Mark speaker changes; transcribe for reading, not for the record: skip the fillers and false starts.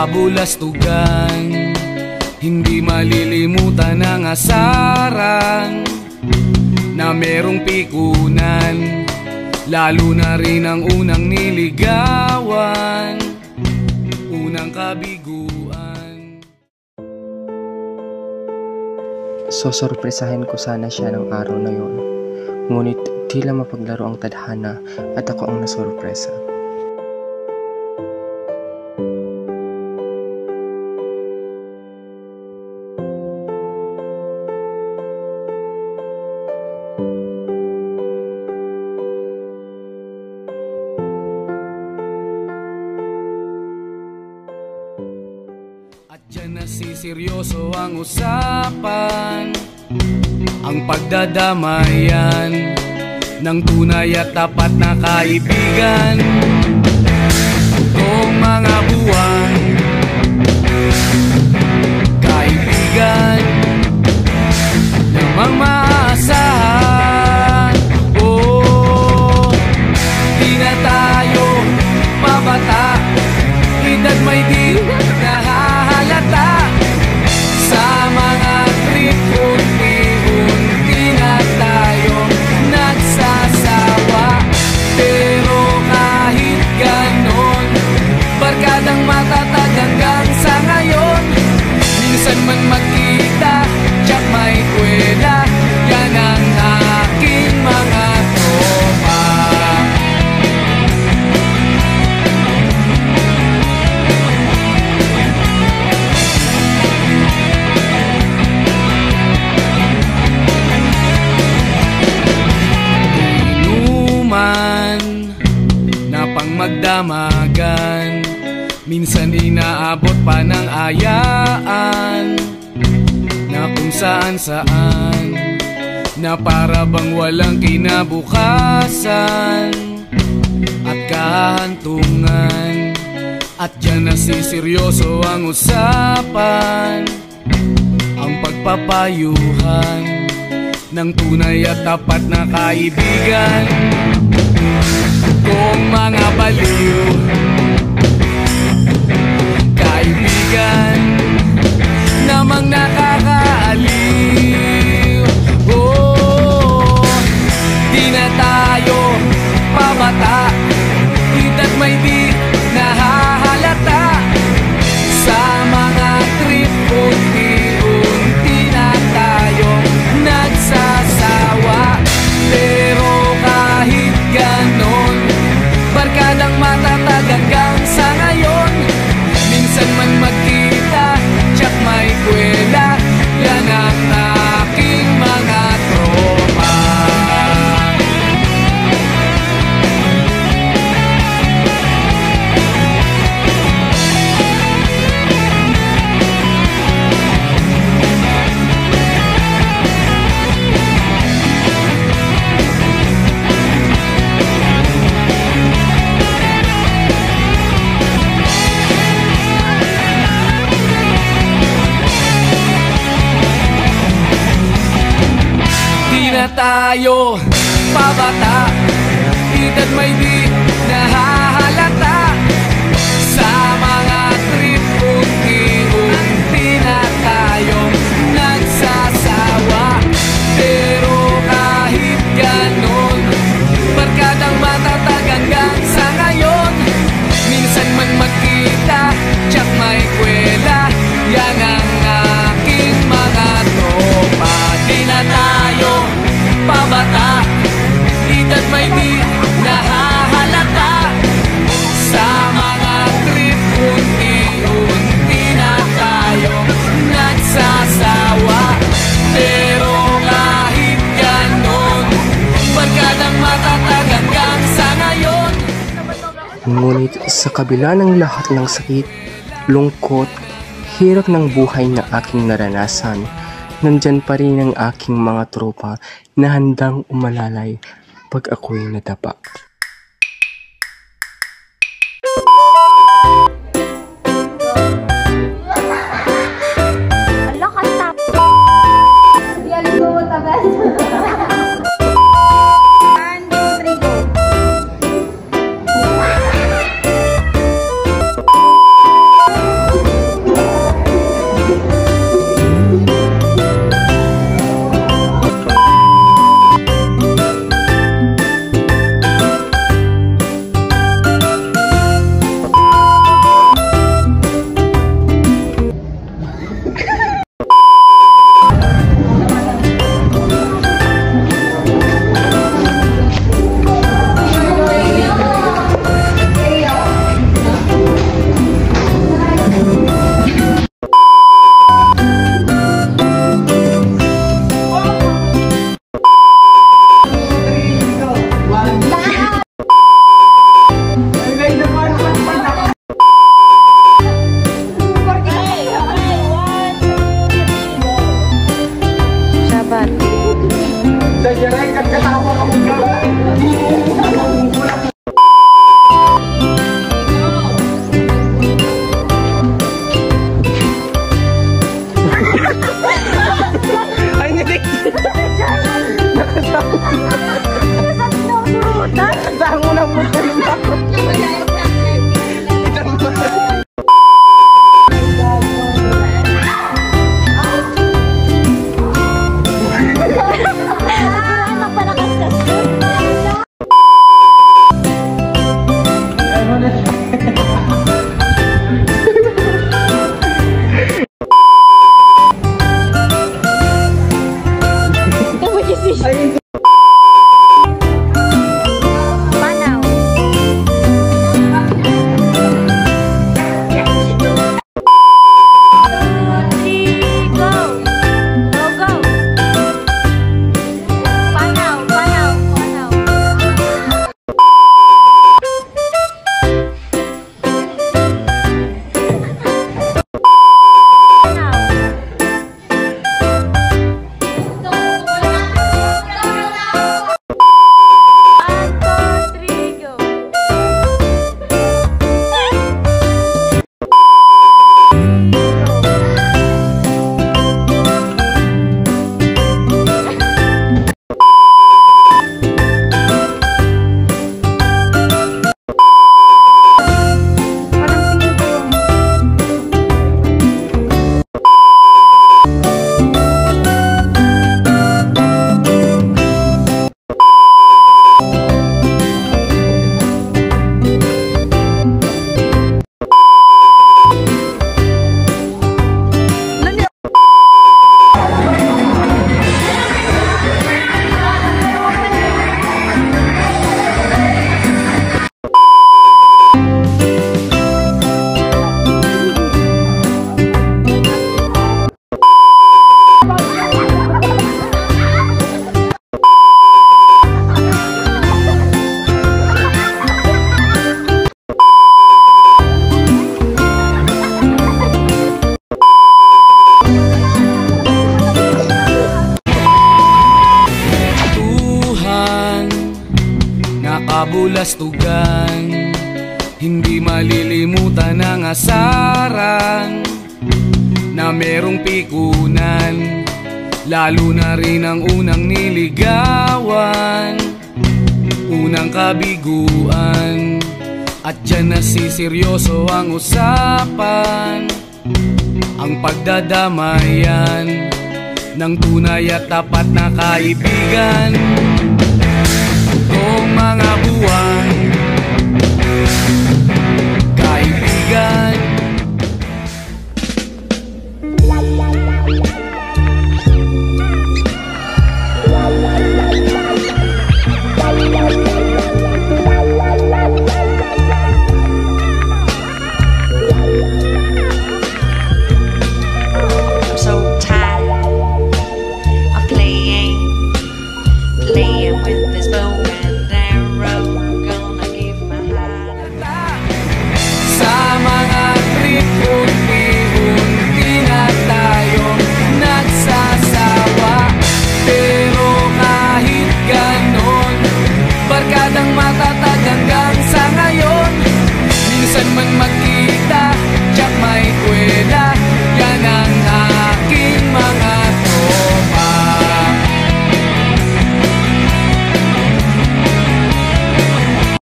Speaker 1: kabulastugan. Hindi malilimutan ang asaran na merong pikunan, lalo na rin ang unang niligawan, unang kabiguan.
Speaker 2: Sosorpresahin ko sana siya ng araw na yun, ngunit tila mapaglaro ang tadhana at ako ang nasorpresa.
Speaker 1: At dyan nasiseryoso ang usapan, ang pagdadamayan ng tunay at tapat na kaibigan. Kung mga buwan, kaibigan namang maaasahan. Oh, di na tayo pabata, edad may di nahahalata. Sa mga trip, unti-unti na tayo nagsasawa. Pero kahit ganon, barkadang matatag hanggang sa ngayon. Minsan man magkita, tsak may kwela, yan ang aking mga tropa. Magdamagan, minsan inaabot pa ng ayaan na kung saan-saan, na para bang walang kinabukasan at kahantungan. At dyan nasiseryoso ang usapan, ang pagpapayuhan ng tunay at tapat na kaibigan. Kung mga baliw, kaibigan namang nakakaaliw. Oh, di na tayo pabata, edad may di nahahalata. Sa mga trip, unti-unti na tayo nagsasawa. Pero kahit ganon, barkadang matatag hanggang sa ngayon. Minsan man magkita, tsak may kwela, yan ang aking mga tropa. Tayo pabata, edad may di nahahalata. Sa mga trip, unti-unti na tayo nagsasawa. Pero kahit ganon, barkadang matatag hanggang sa ngayon. Minsan man magkita, tsak may kwela, yan ang aking mga tropa. Di na tayo pabata, edad may di nahahalata. Sa mga trip, unti-unti na tayo nagsasawa. Pero kahit ganon, barkadang matatag hanggang sa ngayon.
Speaker 2: Ngunit sa kabila ng lahat ng sakit, lungkot, hirap ng buhay na aking naranasan, nandyan pa rin ang aking mga tropa na handang umalalay pag ako'y nadapa.
Speaker 1: Kabulastugan, hindi malilimutan ang asaran na merong pikunan, lalo na rin ang unang niligawan, unang kabiguan, at dyan nasiseryoso ang usapan, ang pagdadamayan ng tunay at tapat na kaibigan. Kung mga buwan